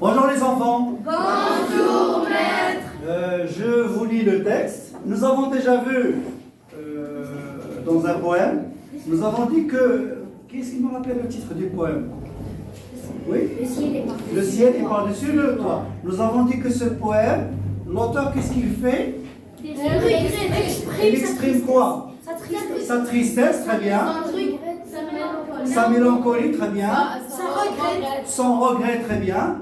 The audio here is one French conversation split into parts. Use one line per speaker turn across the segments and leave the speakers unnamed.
Bonjour les enfants.
Bonjour maître.
Je vous lis le texte. Nous avons déjà vu dans un poème, nous avons dit que... Qu'est-ce qui me rappelle le titre du poème? Oui? Le ciel est par-dessus le toit. Nous avons dit que ce poème, l'auteur, qu'est-ce qu'il fait? Il exprime quoi? Sa tristesse, très bien. Sa mélancolie, très bien. Son regret, très bien.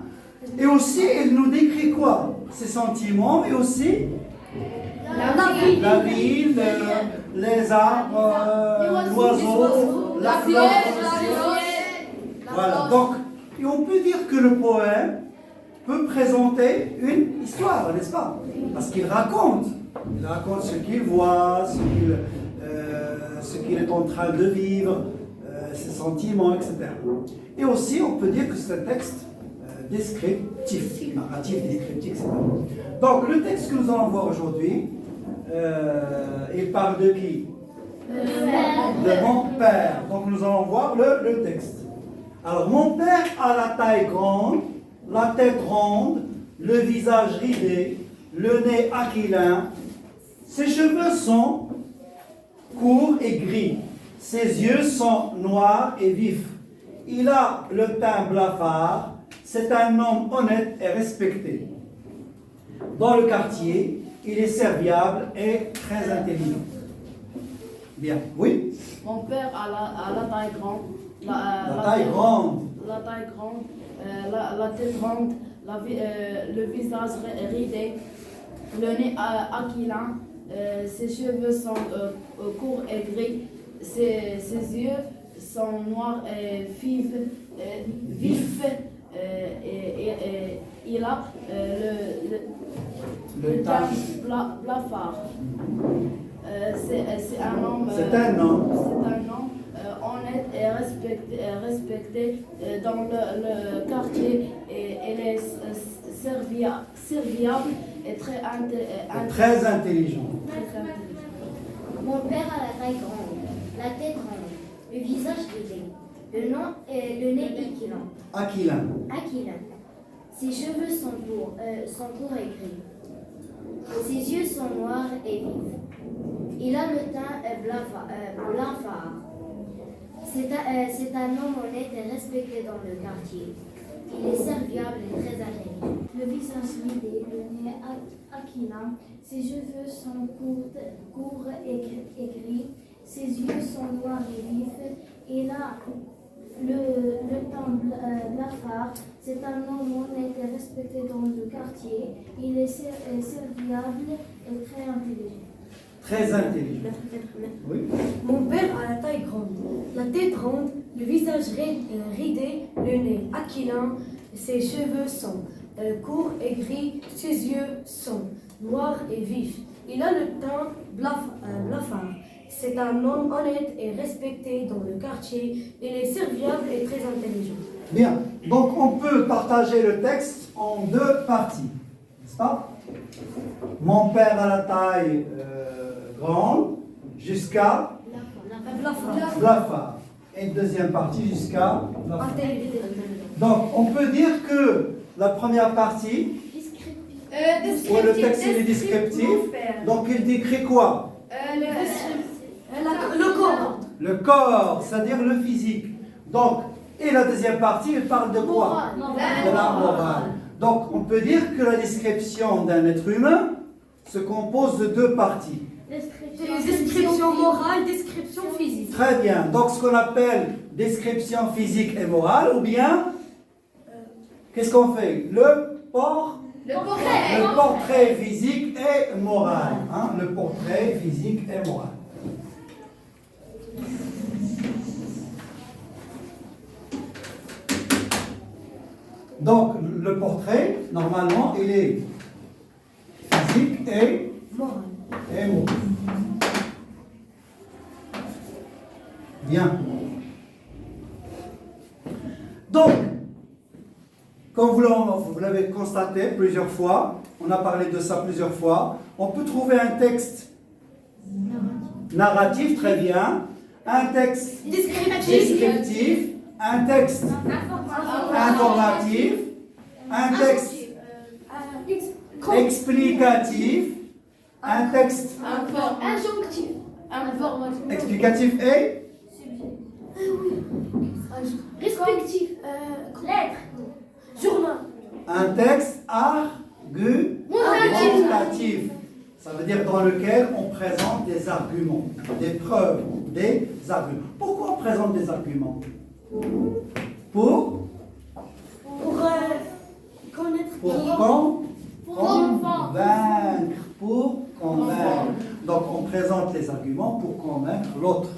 Et aussi, il nous décrit quoi? Ses sentiments et aussi la ville, les arbres, l'oiseau, la fleur. Voilà, donc, et on peut dire que le poème peut présenter une histoire, n'est-ce pas? Parce qu'il raconte. Il raconte ce qu'il voit, ce qu'il est en train de vivre, ses sentiments, etc. Et aussi, on peut dire que c'est un texte descriptif, narratif, descriptif, etc. Donc, le texte que nous allons voir aujourd'hui, il parle de qui? De mon père. Donc, nous allons voir le texte. Alors, mon père a la taille grande, la tête ronde, le visage ridé, le nez aquilin. Ses cheveux sont courts et gris. Ses yeux sont noirs et vifs. Il a le teint blafard. C'est un homme honnête et respecté. Dans le quartier, il est serviable et très intelligent. Bien, oui?
Mon père a la taille grande.
La taille grande.
La taille grande, la tête ronde, le visage ridé, le nez aquilin, ses cheveux sont courts et gris, ses yeux sont noirs et vifs, et il a le teint blafard. C'est un homme. Honnête et respecté dans le quartier, et elle est serviable et
très intelligent.
Mon père a la taille grande, la tête ronde, le visage ridé, le nez aquilin. Ses cheveux sont courts et gris. Ses yeux sont noirs et vifs. Il a le teint blafard. C'est un homme honnête et respecté dans le quartier. Il est serviable et très intelligent.
Le visage ridé, le nez aquilin, ses cheveux sont courts et gris, ses yeux sont noirs et vifs, il a le teint blafard. C'est un homme honnête et respecté dans le quartier. Il est serviable et très intelligent.
Très intelligent. Oui.
Mon père a la taille grande, la tête ronde, le visage ridé, le nez aquilin, ses cheveux sont courts et gris, ses yeux sont noirs et vifs. Il a le teint blafard. C'est un homme honnête et respecté dans le quartier. Il est serviable et très intelligent.
Bien, donc on peut partager le texte en deux parties, n'est-ce pas? Mon père a la taille grande jusqu'à blafard. Et deuxième partie jusqu'à blafard. Donc on peut dire que la première partie, où le texte est descriptif, donc il décrit quoi?
Le corps.
Le corps, c'est-à-dire le physique. Donc, et la deuxième partie, il parle de quoi? De la morale. Donc on peut dire que la description d'un être humain se compose de deux parties.
Description morale, description physique.
Très bien. Donc ce qu'on appelle description physique et morale, ou bien, qu'est-ce qu'on fait? Le portrait physique et moral. Hein? Le portrait physique et moral. Donc le portrait, normalement, il est physique et moral. Bien. Donc, comme vous l'avez constaté plusieurs fois, on a parlé de ça plusieurs fois, on peut trouver un texte narratif, très bien, un texte descriptif, un texte informatif un texte explicatif, un texte
Injonctif. Informatif.
explicatif et
Respectif. Lettre. Journal.
un texte argumentatif. Ça veut dire dans lequel on présente des arguments, des preuves, des arguments. Pourquoi on présente des arguments? Pour
Connaître.
Pour convaincre. Donc on présente les arguments pour convaincre l'autre.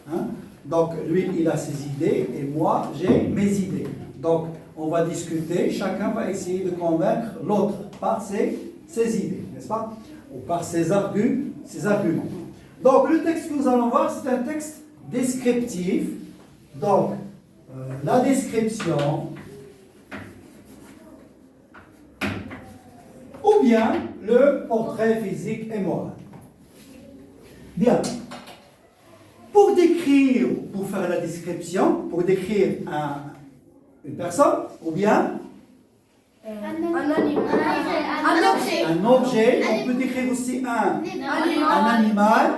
Hein? Donc lui il a ses idées et moi j'ai mes idées. Donc on va discuter, chacun va essayer de convaincre l'autre par ses idées, n'est-ce pas? Ou par ses arguments. Donc le texte que nous allons voir, c'est un texte descriptif. Donc la description ou bien le portrait physique et moral. Bien. Pour décrire, pour faire la description, pour décrire une personne, ou bien un objet, on peut décrire aussi un animal,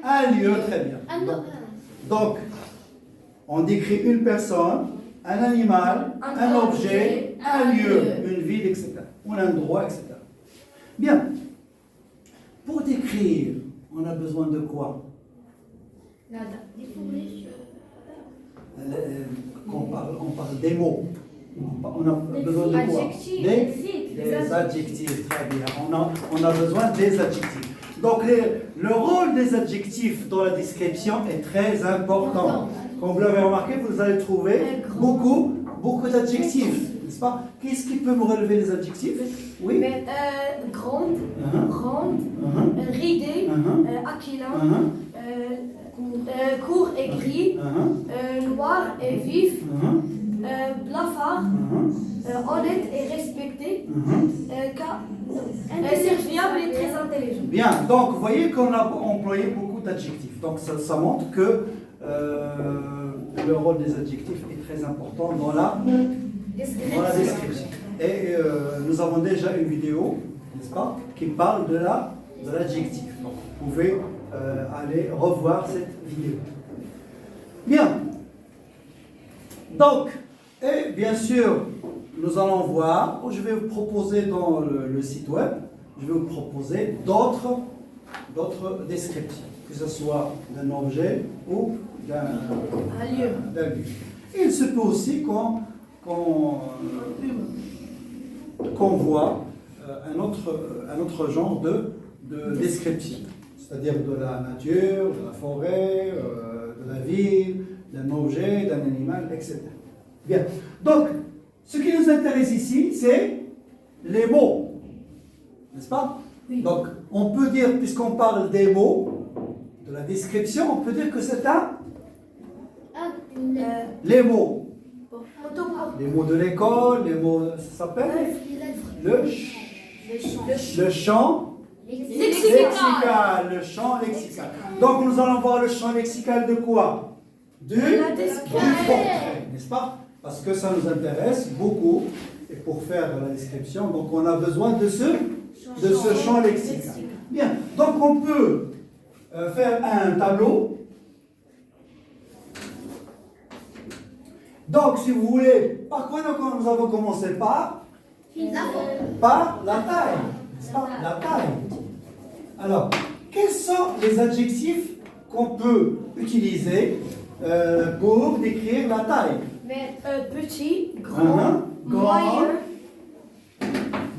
un lieu, très bien. Donc, on décrit une personne, un animal, un objet, un lieu, une ville, etc. Ou un endroit, etc. Bien. Pour décrire, on a besoin de quoi? On parle des mots. On a besoin de quoi? Des adjectifs, très bien. On a besoin des adjectifs. Donc le rôle des adjectifs dans la description est très important. Comme vous l'avez remarqué, vous allez trouver beaucoup d'adjectifs, n'est-ce pas? Qu'est-ce qui peut me relever les adjectifs? Oui.
Grande, grande, ridée, aquilin, court et gris, noir et vif, blafard, honnête et respecté, serviable et très intelligent.
Bien, donc vous voyez qu'on a employé beaucoup d'adjectifs. Donc ça montre que le rôle des adjectifs est très important dans la description. Et nous avons déjà une vidéo, n'est-ce pas, qui parle de l'adjectif. Donc vous pouvez aller revoir cette vidéo. Bien. Donc, et bien sûr, nous allons voir, je vais vous proposer dans le site web, je vais vous proposer d'autres descriptions, que ce soit d'un objet ou d'un lieu. Il se peut aussi qu'on voit un autre genre de description, c'est-à-dire de la nature, de la forêt, de la ville, d'un objet, d'un animal, etc. Bien. Donc, ce qui nous intéresse ici, c'est les mots. N'est-ce pas? Oui. Donc, on peut dire, puisqu'on parle des mots, de la description, on peut dire que c'est les mots. Les mots de l'école, les mots, ça s'appelle le champ lexical. Le champ lexical. Donc, nous allons voir le champ lexical de quoi? Du portrait, n'est-ce pas? Parce que ça nous intéresse beaucoup, et pour faire la description, donc on a besoin de ce champ lexical. Bien, donc on peut faire un tableau. Donc, si vous voulez, par quoi nous avons commencé par la taille, n'est-ce pas? La taille. Alors, quels sont les adjectifs qu'on peut utiliser pour décrire la taille?
Petit, grand, moyen,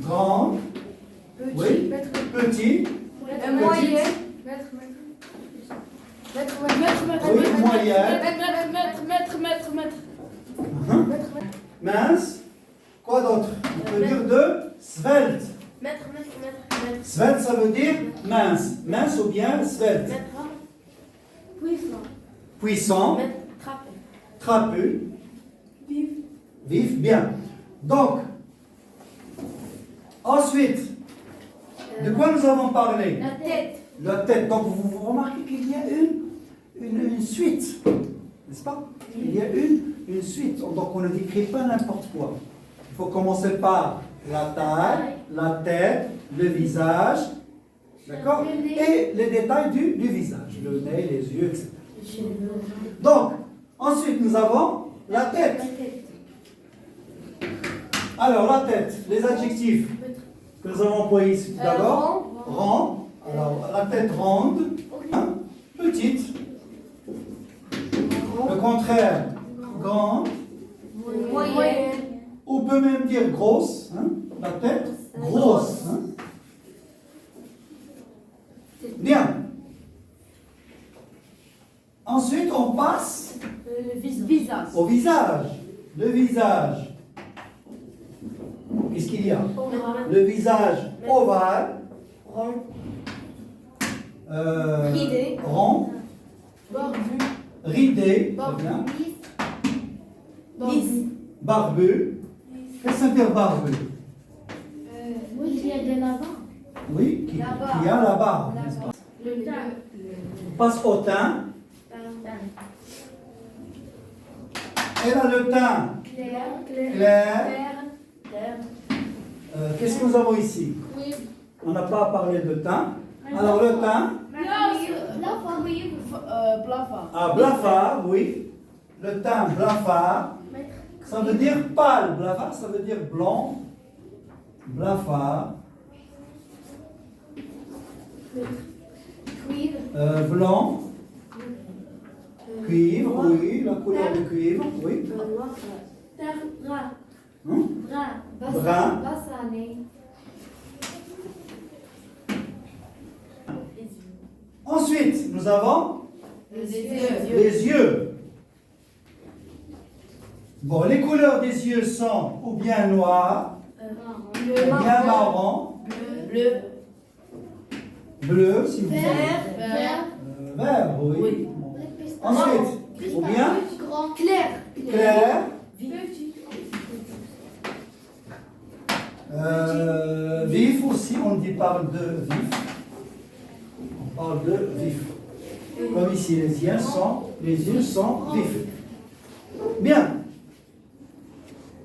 grand, oui, petit,
moyen,
mètre, mince, quoi d'autre? On peut dire de svelte. Svelte, ça veut dire mince. Mince ou bien svelte. Puissant. Trapu. Vif, bien. Donc, ensuite, de quoi nous avons parlé? La tête. Donc, vous remarquez qu'il y a une suite, n'est-ce pas? Il y a une suite. Donc, on ne décrit pas n'importe quoi. Il faut commencer par la taille, la tête, le visage, d'accord? Et les détails du visage, le nez, les yeux, etc. Donc, ensuite, nous avons la tête. Alors, la tête, les adjectifs que nous avons employés ici tout d'abord. Rond. Alors, la tête ronde, hein, petite. Le contraire, grande.
Moyenne.
On peut même dire grosse. Hein, la tête grosse. Hein. Bien. Ensuite, on passe
Le visage.
au visage. Le visage. Qu'est-ce qu'il y a? Le visage ovale.
Rond.
Ridé.
Rond.
Barbu.
Ridé. Très bien.
Lisse.
Barbu. Qu'est-ce que ça veut dire barbu?
Oui, il y a de la barbe.
Oui, qui a la barbe. n'est-ce pas?
Le teint.
On passe au teint. Elle a le teint clair. Qu'est-ce que nous avons ici? On n'a pas parlé de teint. Alors le teint,
Blafard.
ah, blafard, oui. Le teint blafard, ça veut dire pâle. Blafard, ça veut dire blanc. Blafard. Blanc. Cuivre, oui. La couleur du cuivre, oui. Hein? Brun. Ensuite, nous avons les yeux. Bon, les couleurs des yeux sont ou bien noir, ou bien marron,
Bleu.
bleu, si vous voulez.
Vert.
Vert, oui. Bon. Ensuite, ou bien
Clair.
clair, vif aussi, parle de vif. On parle de vif. Comme ici, les yeux sont vifs. Bien.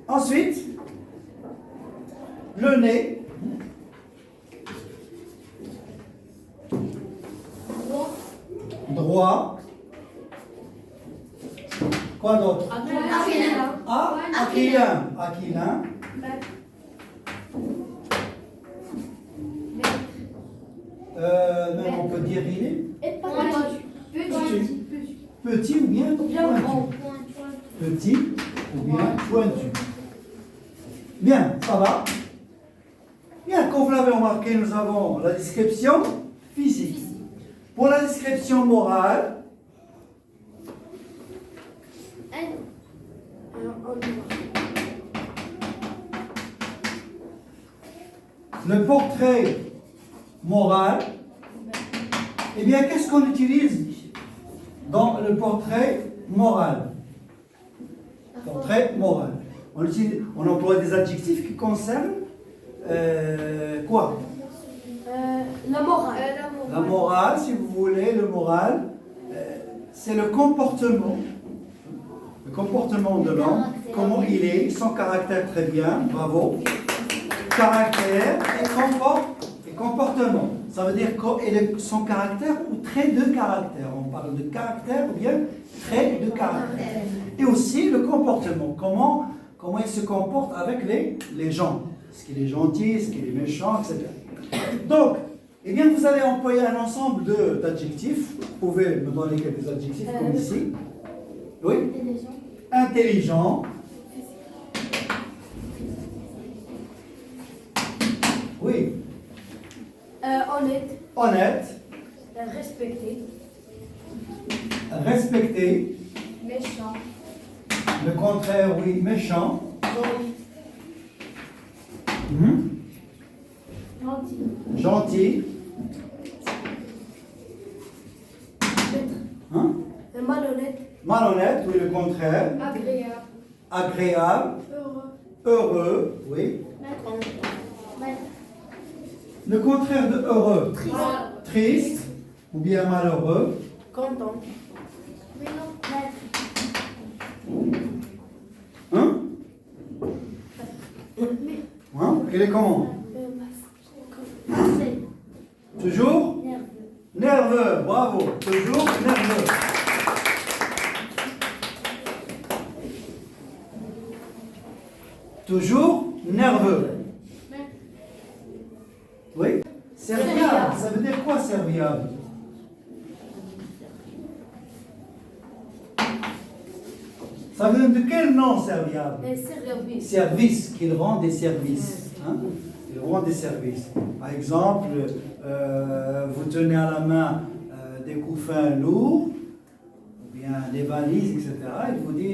Ensuite, le nez. Droit. Quoi d'autre? Aquilin. Aquilin. Même on peut dire il est petit ou bien pointu. Petit ou bien pointu. Bien, ça va. Bien, comme vous l'avez remarqué, nous avons la description physique. Pour la description morale, le portrait moral, eh bien, qu'est-ce qu'on utilise dans le portrait moral? Portrait moral. On emploie des adjectifs qui concernent quoi?
La morale.
La morale, si vous voulez, le moral, c'est le comportement. Le comportement de l'homme, comment il est, son caractère très bien, bravo. Caractère et comportement. Ça veut dire son caractère ou trait de caractère. On parle de caractère ou bien trait de caractère. Et aussi le comportement. Comment il se comporte avec les gens. Est-ce qu'il est gentil, est-ce qu'il est méchant, etc. Donc, eh bien, vous allez employer un ensemble d'adjectifs. Vous pouvez me donner quelques adjectifs comme ici. Oui. Intelligent. Oui.
Honnête.
Honnête.
Respecté.
Respecté.
Méchant.
Le contraire, oui, méchant.
Gentil.
Gentil. Hein?
Malhonnête.
Malhonnête, oui, le contraire.
Agréable.
Agréable. Heureux, oui. Le contraire de heureux. Triste. Ou bien malheureux.
Content.
Hein? il est comment? Toujours nerveux. Bravo. Toujours nerveux. Toujours nerveux. Oui. Serviable. Ça veut dire quoi, serviable? Ça vient de quel nom, serviable?
Service.
Service, qu'il rend des services. Hein? Il rend des services. Par exemple, vous tenez à la main des couffins lourds, ou bien des valises, etc. Il vous dit,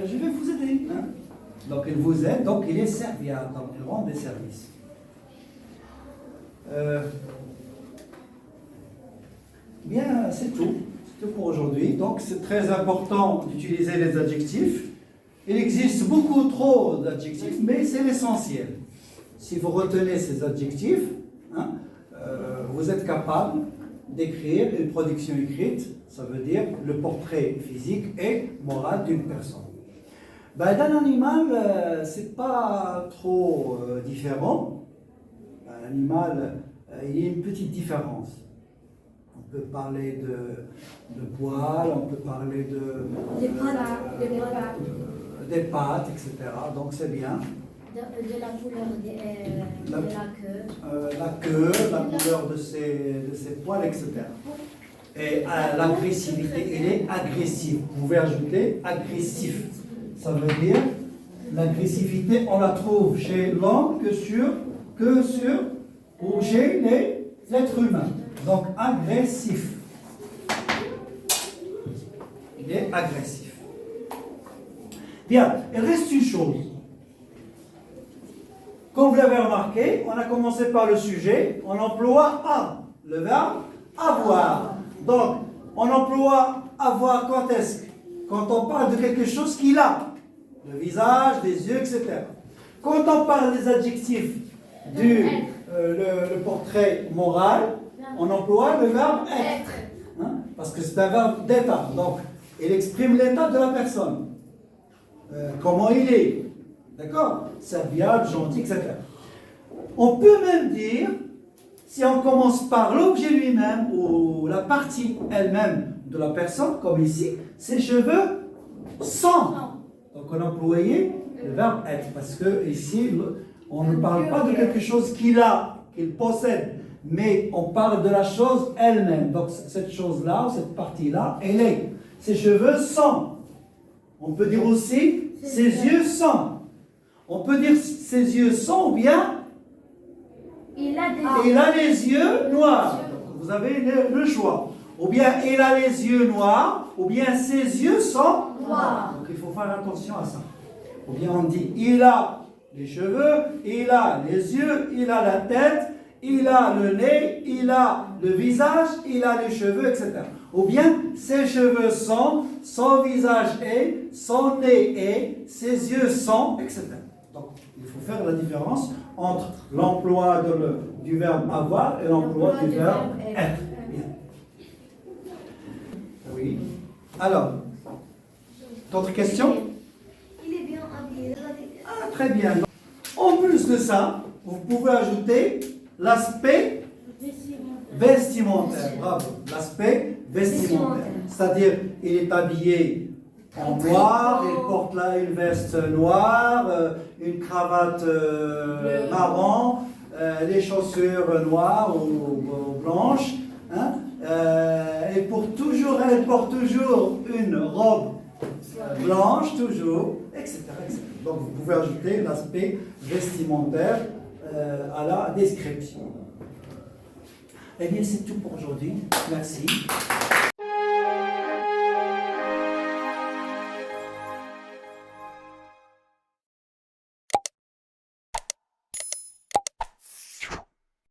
je vais vous aider. Hein? Donc il vous aide, donc il est serviable, donc il rend des services. Bien, c'est tout. C'est tout pour aujourd'hui. Donc c'est très important d'utiliser les adjectifs. Il existe beaucoup trop d'adjectifs, mais c'est l'essentiel. Si vous retenez ces adjectifs, hein, vous êtes capable d'écrire une production écrite, ça veut dire le portrait physique et moral d'une personne. Ben, d'un animal, c'est pas trop différent. L'animal, il y a une petite différence. On peut parler de poils, on peut parler des pattes, etc. Donc c'est bien.
De la couleur de la queue.
La queue, la couleur de ses poils, etc. Et l'agressivité, elle est agressive. Vous pouvez ajouter agressif. Ça veut dire, l'agressivité, on la trouve chez l'homme que sur ou chez l'être humain. Donc, agressif. Il est agressif. Bien, il reste une chose. Comme vous l'avez remarqué, on a commencé par le sujet, on emploie a, le verbe avoir. Donc, on emploie avoir quand est-ce? Quand on parle de quelque chose qu'il a. Le visage, les yeux, etc. Quand on parle des adjectifs le portrait moral, on emploie le verbe être. Hein? Parce que c'est un verbe d'état. Donc, il exprime l'état de la personne. Comment il est. D'accord? Serviable, gentil, etc. On peut même dire, si on commence par l'objet lui-même ou la partie elle-même de la personne, comme ici, ses cheveux sont. Donc on a employé le verbe être, parce que ici, on ne parle pas de quelque chose qu'il a, qu'il possède, mais on parle de la chose elle-même. Donc cette chose-là, cette partie-là, elle est. Ses cheveux sont. On peut dire aussi, ses yeux sont. On peut dire ses yeux sont, ou bien il a les yeux noirs. Vous avez le choix. Ou bien il a les yeux noirs, ou bien ses yeux sont noirs. Donc il faut faire attention à ça. Ou bien on dit il a les cheveux, il a les yeux, il a la tête, il a le nez, il a le visage, il a les cheveux, etc. Ou bien ses cheveux sont, son visage est, son nez est, ses yeux sont, etc. Donc il faut faire la différence entre l'emploi du verbe avoir et l'emploi du verbe être. Bien. Oui. Alors, d'autres questions?
Il est bien habillé.
Ah, très bien. En plus de ça, vous pouvez ajouter l'aspect vestimentaire. Bravo. L'aspect vestimentaire. C'est-à-dire, il est habillé en noir, il porte là une veste noire, une cravate marron, des chaussures noires ou blanches. Hein? Elle porte toujours une robe blanche, toujours, etc., etc. Donc vous pouvez ajouter l'aspect vestimentaire à la description. Eh bien, c'est tout pour aujourd'hui. Merci.